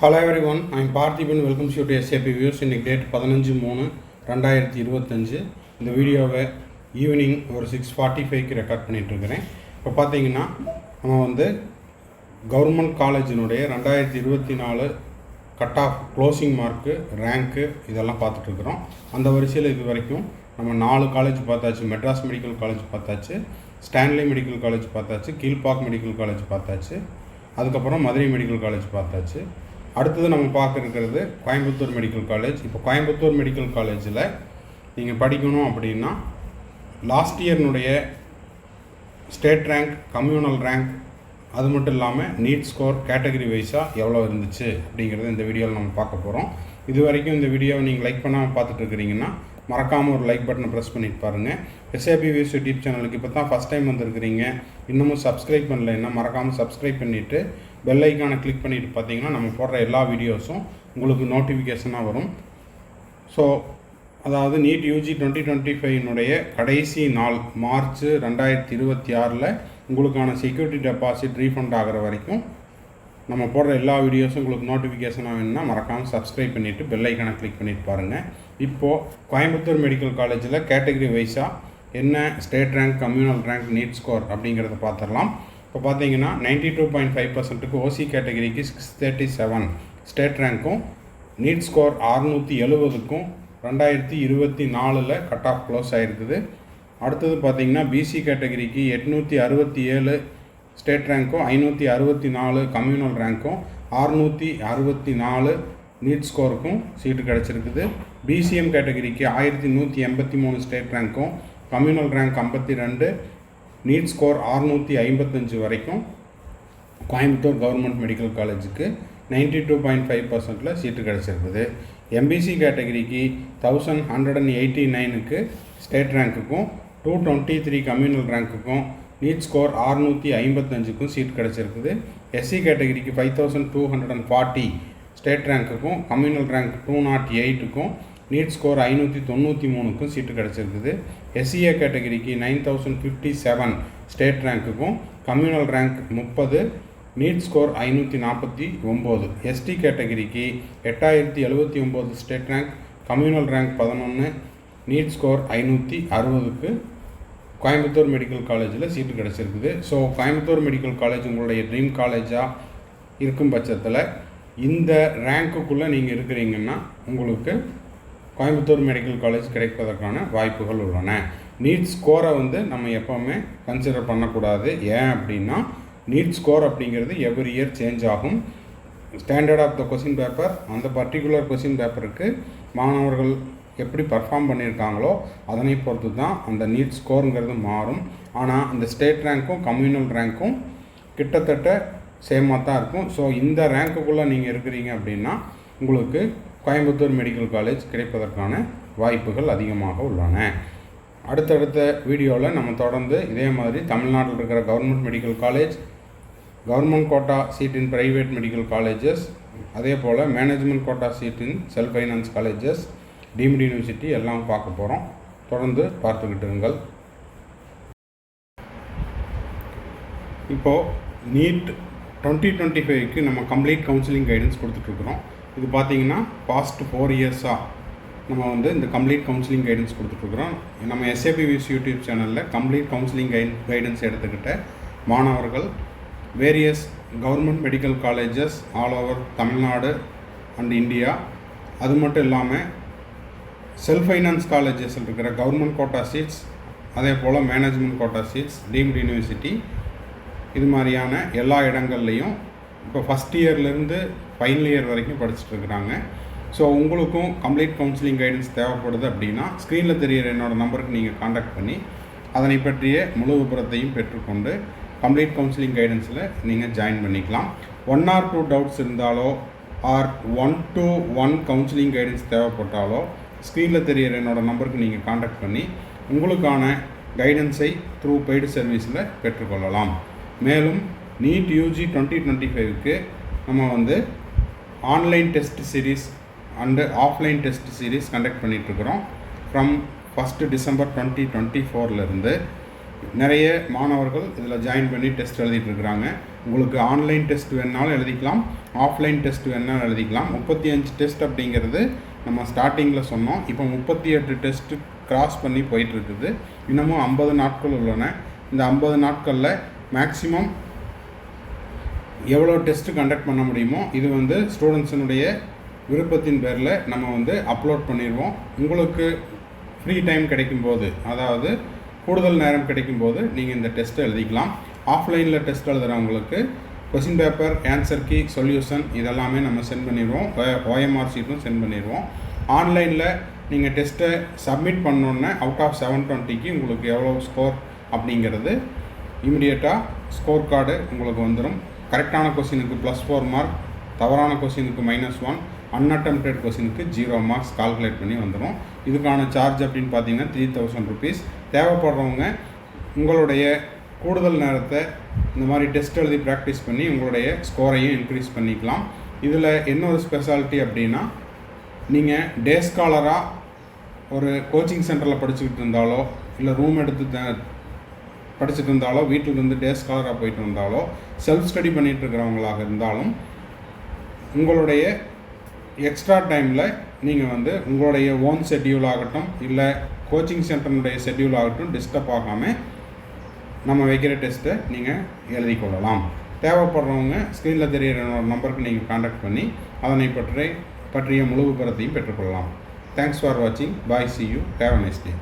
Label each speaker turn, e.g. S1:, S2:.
S1: Hello everyone, I am Parthiban. Welcome you to SAP Views. இன்னைக்கு date 15/3/2025. இந்த வீடியோவை evening ஒரு 6:45க்கு ரெக்கார்ட் பண்ணிகிட்டு இருக்கிறேன். இப்போ பார்த்தீங்கன்னா நம்ம வந்து கவர்மெண்ட் காலேஜினுடைய 2024 cut off closing mark rank இதெல்லாம் பார்த்துட்ருக்குறோம். அந்த வரிசையில் இது வரைக்கும் நம்ம 4 காலேஜ் பார்த்தாச்சு. மெட்ராஸ் மெடிக்கல் காலேஜ் பார்த்தாச்சு, ஸ்டான்லி மெடிக்கல் காலேஜ் பார்த்தாச்சு, கீழ்பாக் மெடிக்கல் காலேஜ் பார்த்தாச்சு, அதுக்கப்புறம் மதுரை மெடிக்கல் காலேஜ் பார்த்தாச்சு. அடுத்தது நம்ம பார்க்க இருக்கிறது கோயம்புத்தூர் மெடிக்கல் காலேஜ். இப்போ கோயம்புத்தூர் மெடிக்கல் காலேஜில் நீங்கள் படிக்கணும் அப்படின்னா லாஸ்ட் இயர்னுடைய ஸ்டேட் ரேங்க், கம்யூனல் ரேங்க், அது மட்டும் இல்லாமல் நீட் ஸ்கோர் கேட்டகரி வைஸாக எவ்வளோ இருந்துச்சு அப்படிங்கிறது இந்த வீடியோவில் நம்ம பார்க்க போகிறோம். இது வரைக்கும் இந்த வீடியோவை நீங்கள் லைக் பண்ணாமல் பார்த்துட்டு இருக்கிறீங்கன்னா மறக்காமல் ஒரு லைக் பட்டனை ப்ரெஸ் பண்ணிட்டு பாருங்கள். SAP Views யூடியூப் சேனலுக்கு இப்போ தான் ஃபஸ்ட் டைம் வந்திருக்கிறீங்க, இன்னமும் சப்ஸ்கிரைப் பண்ணலைன்னா மறக்காமல் சப்ஸ்கிரைப் பண்ணிவிட்டு பெல் ஐக்கானை கிளிக் பண்ணிவிட்டு பார்த்தீங்கன்னா நம்ம போடுற எல்லா வீடியோஸும் உங்களுக்கு நோட்டிஃபிகேஷனாக வரும். ஸோ அதாவது நீட் யூஜி 2025 கடைசி நாள் மார்ச் 2026 உங்களுக்கான செக்யூரிட்டி டெபாசிட் ரீஃபண்ட் ஆகிற வரைக்கும் நம்ம போடுற எல்லா வீடியோஸும் உங்களுக்கு நோட்டிஃபிகேஷனாக வேணும்னா மறக்காமல் சப்ஸ்கிரைப் பண்ணிவிட்டு பெல் ஐக்கானை கிளிக் பண்ணிட்டு பாருங்கள். இப்போது கோயம்புத்தூர் மெடிக்கல் காலேஜில் கேட்டகரி வைஸாக என்ன state rank, communal rank, NEET score அப்படிங்கிறத பார்த்துடலாம். இப்போ பார்த்தீங்கன்னா 92.5%க்கு ஓசி கேட்டகரிக்கு 637 ஸ்டேட் ரேங்க்கும், நீட் ஸ்கோர் 670க்கும் 2024 கட் ஆஃப் க்ளோஸ் ஆகிருக்குது. அடுத்தது பார்த்திங்கன்னா பிசி கேட்டகரிக்கு 867 ஸ்டேட் ரேங்க்கும், 564 கம்யூனல் ரேங்க்கும், 664 நீட் ஸ்கோருக்கும் சீட்டு கிடச்சிருக்குது. பிசிஎம் கேட்டகரிக்கு 1183 ஸ்டேட் ரேங்க்கும், கம்யூனல் ரேங்க் 52, நீட் ஸ்கோர் 655 வரைக்கும் கோயம்புத்தூர் கவர்மெண்ட் மெடிக்கல் காலேஜுக்கு 92.5%ல் சீட்டு கிடச்சிருக்குது. எம்பிசி கேட்டகரிக்கு 1189க்கு ஸ்டேட் ரேங்க்குக்கும், 223 கம்யூனல் ரேங்க்குக்கும், நீட் ஸ்கோர் 655க்கும் சீட் கிடச்சிருக்குது. எஸ்சி கேட்டகரிக்கு 5240 ஸ்டேட் ரேங்க்குக்கும், கம்யூனல் ரேங்க் 208க்கும், நீட் ஸ்கோர் 593க்கும் சீட்டு கிடச்சிருக்குது. எஸ்சிஏ கேட்டகரிக்கு 9057 ஸ்டேட் ரேங்க்குக்கும், communal rank 30, NEET score 549. ST கேட்டகரிக்கு 8079 state rank, communal rank 11, NEET score 560க்கு கோயம்புத்தூர் மெடிக்கல் காலேஜில் சீட்டு கிடச்சிருக்குது. ஸோ கோயம்புத்தூர் மெடிக்கல் காலேஜ் உங்களுடைய ட்ரீம் காலேஜாக இருக்கும் பட்சத்தில் இந்த ரேங்க்குள்ளே நீங்கள் இருக்கிறீங்கன்னா உங்களுக்கு கோயம்புத்தூர் மெடிக்கல் காலேஜ் கிடைப்பதற்கான வாய்ப்புகள் உள்ளன. நீட் ஸ்கோரை வந்து நம்ம எப்போவுமே கன்சிடர் பண்ணக்கூடாது. ஏன் அப்படின்னா நீட் ஸ்கோர் அப்படிங்கிறது எவ்ரி இயர் சேஞ்ச் ஆகும். Standard of the question paper, அந்த பர்டிகுலர் கொஸ்டின் பேப்பருக்கு மாணவர்கள் எப்படி பர்ஃபார்ம் பண்ணியிருக்காங்களோ அதனை பொறுத்து தான் அந்த நீட் ஸ்கோருங்கிறது மாறும். ஆனால் அந்த ஸ்டேட் ரேங்க்கும் கம்யூனல் ரேங்க்கும் கிட்டத்தட்ட சேமாக தான் இருக்கும். ஸோ இந்த ரேங்க்குள்ளே நீங்கள் இருக்கிறீங்க அப்படின்னா உங்களுக்கு கோயம்புத்தூர் மெடிக்கல் காலேஜ் கிடைப்பதற்கான வாய்ப்புகள் அதிகமாக உள்ளன. அடுத்தடுத்த வீடியோவில் நம்ம தொடர்ந்து இதே மாதிரி தமிழ்நாட்டில் இருக்கிற government medical college, government quota seat in private medical colleges, அதே போல் management quota seat in self finance colleges, deemed university எல்லாம் பார்க்க போகிறோம். தொடர்ந்து பார்த்துக்கிட்டு இருங்கள். இப்போது நீட் 2025க்கு நம்ம கம்ப்ளீட் கவுன்சிலிங் கைடன்ஸ் கொடுத்துட்ருக்குறோம். இது பார்த்திங்கன்னா பாஸ்ட் 4 இயர்ஸாக நம்ம வந்து இந்த கம்ப்ளீட் கவுன்சிலிங் கைடன்ஸ் கொடுத்துட்ருக்குறோம். நம்ம SAP Views யூடியூப் சேனலில் கம்ப்ளீட் கவுன்சிலிங் கைடன்ஸ் எடுத்துக்கிட்ட மாணவர்கள் various government medical colleges all over Tamil Nadu and India, அது மட்டும் இல்லாமல் செல்ஃப் ஃபைனான்ஸ் காலேஜஸில் இருக்கிற கவர்மெண்ட் கோட்டா சீட்ஸ், அதே போல் management quota seats, deemed university, இது மாதிரியான எல்லா இடங்கள்லையும் இப்போ ஃபஸ்ட் இயர்லேருந்து ஃபைனல் இயர் வரைக்கும் படிச்சுட்ருக்குறாங்க. ஸோ உங்களுக்கும் கம்ப்ளீட் கவுன்சிலிங் கைடன்ஸ் தேவைப்படுது அப்படின்னா ஸ்க்ரீனில் தெரிகிற என்னோடய நம்பருக்கு நீங்கள் காண்டாக்ட் பண்ணி அதனை பற்றிய முழு விபரத்தையும் பெற்றுக்கொண்டு கம்ப்ளீட் கவுன்சிலிங் கைடன்ஸில் நீங்கள் ஜாயின் பண்ணிக்கலாம். 1 or 2 டவுட்ஸ் இருந்தாலோ ஆர் 1-to-1 கவுன்சிலிங் கைடன்ஸ் தேவைப்பட்டாலோ ஸ்க்ரீனில் தெரிகிற என்னோடய நம்பருக்கு நீங்கள் காண்டாக்ட் பண்ணி உங்களுக்கான கைடன்ஸை த்ரூ பெய்டு சர்வீஸில் பெற்றுக்கொள்ளலாம். மேலும் நீட் யூஜி 2025க்கு நம்ம வந்து online test series and offline test series conduct பண்ணிகிட்ருக்குறோம். ஃப்ரம் 1 December 2024 நிறைய மாணவர்கள் இதில் ஜாயின் பண்ணி டெஸ்ட் எழுதிட்டுருக்குறாங்க. உங்களுக்கு ஆன்லைன் டெஸ்ட் வேணுனாலும் எழுதிக்கலாம், ஆஃப்லைன் டெஸ்ட் வேணுனாலும் எழுதிக்கலாம். 35 டெஸ்ட் அப்படிங்கிறது நம்ம ஸ்டார்டிங்கில் சொன்னோம். இப்போ 38 டெஸ்ட்டு கிராஸ் பண்ணி போயிட்டுருக்குது. இன்னமும் 50 நாட்கள் உள்ளன. இந்த 50 நாட்களில் மேக்ஸிமம் எவ்வளோ டெஸ்ட்டு கண்டக்ட் பண்ண முடியுமோ இது வந்து ஸ்டூடெண்ட்ஸினுடைய விருப்பத்தின் பேரில் நம்ம வந்து அப்லோட் பண்ணிடுவோம். உங்களுக்கு ஃப்ரீ டைம் கிடைக்கும்போது, அதாவது கூடுதல் நேரம் கிடைக்கும்போது நீங்கள் இந்த டெஸ்ட்டை எழுதிக்கலாம். ஆஃப்லைனில் டெஸ்ட் எழுதுகிறவங்களுக்கு question paper, answer key, solution இதெல்லாமே நம்ம சென்ட் பண்ணிடுவோம். OMR ஷீட்டும் சென்ட் பண்ணிடுவோம். ஆன்லைனில் நீங்கள் டெஸ்ட்டை சப்மிட் பண்ணோன்னே அவுட் ஆஃப் 720க்கு உங்களுக்கு எவ்வளோ ஸ்கோர் அப்படிங்கிறது இமிடியேட்டாக ஸ்கோர் கார்டு உங்களுக்கு வந்துடும். கரெக்டான கொஷினுக்கு +4 மார்க், தவறான கொஷினுக்கு -1, அன்அட்டெம்ப்டட் கொஷினுக்கு 0 மார்க்ஸ் கால்குலேட் பண்ணி வந்துடும். இதுக்கான சார்ஜ் அப்படின்னு பார்த்தீங்கன்னா 3000 ருபீஸ். தேவைப்படுறவங்க உங்களுடைய கூடுதல் நேரத்தை இந்த மாதிரி டெஸ்ட் எழுதி ப்ராக்டிஸ் பண்ணி உங்களுடைய ஸ்கோரையும் இன்க்ரீஸ் பண்ணிக்கலாம். இதில் இன்னொரு ஸ்பெஷாலிட்டி அப்படின்னா, நீங்கள் டே ஸ்காலராக ஒரு கோச்சிங் சென்டரில் படிச்சுக்கிட்டு இருந்தாலோ, இல்லை ரூம் எடுத்து படிச்சுட்டு இருந்தாலோ, வீட்டிலிருந்து டே ஸ்காலராக போயிட்டு இருந்தாலோ, செல்ஃப் ஸ்டடி பண்ணிகிட்டு இருக்கிறவங்களாக இருந்தாலும் உங்களுடைய எக்ஸ்ட்ரா டைமில் நீங்கள் வந்து உங்களுடைய ஓன் ஷெட்யூல் ஆகட்டும், இல்லை கோச்சிங் சென்டருடைய ஷெட்யூல் ஆகட்டும் டிஸ்டர்ப் ஆகாமல் நம்ம வைக்கிற டெஸ்ட்டை நீங்கள் எழுதி கொள்ளலாம். தேவைப்படுறவங்க ஸ்க்ரீனில் தெரிகிற நம்பருக்கு நீங்கள் கான்டாக்ட் பண்ணி அதனை பற்றிய முழு விபரத்தையும் பெற்றுக்கொள்ளலாம். தேங்க்ஸ் ஃபார் வாட்சிங். பாய், see you. Have a nice day.